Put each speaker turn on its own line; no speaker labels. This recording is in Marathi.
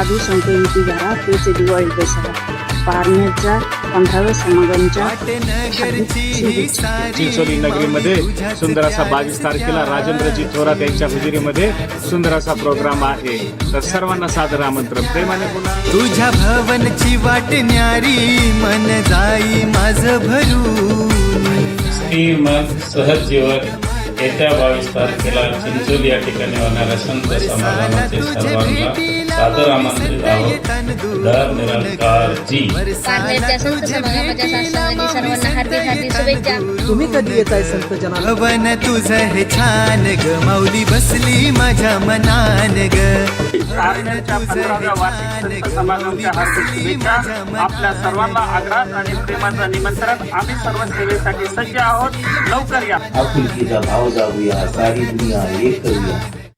साधू संतांची घरा तेच दिवाळी दसरा पारनेरच्या 15व्या समागमच्या
चिंचोली नगरीमध्ये सुंदर असा 22 तारखेला राजेंद्रजी थोरात यांच्या हुजुरीमध्ये सुंदर असा प्रोग्राम आहे. तर सर्वांना सादर आमंत्रण. प्रेमाने पुन्हा
तुझ्या भवनची वाट न्यारी मन जाई माझ भरून.
स्त्री मन सहज जीवन येत्या 22 तारखेला चिंचोली या ठिकाणी होणाऱ्या संत समागमाचे सर्वांना सादर आमंत्रित आहोत. दर निरंकार जी.
पारनेरच्या संत समागमाच्या शासनाने सर्वांना हार्दिक हार्दिक शुभेच्छा.
तुम्ही कधी येताय संत जनाला?
भवन तुझं हे छान ग माऊली बसली माझ्या मनान ग.
पारनेरच्या 15व्या वार्षिक संत समागमच्या हार्दिक शुभेच्छा. आपल्या सर्वांना आग्रह आणि प्रेमाचं निमंत्रण. आम्ही सर्व सेवेसाठी सज्ज आहोत. लवकर या.
आपुलकीचा भाव जाऊया, सारी दुनिया एक करूया.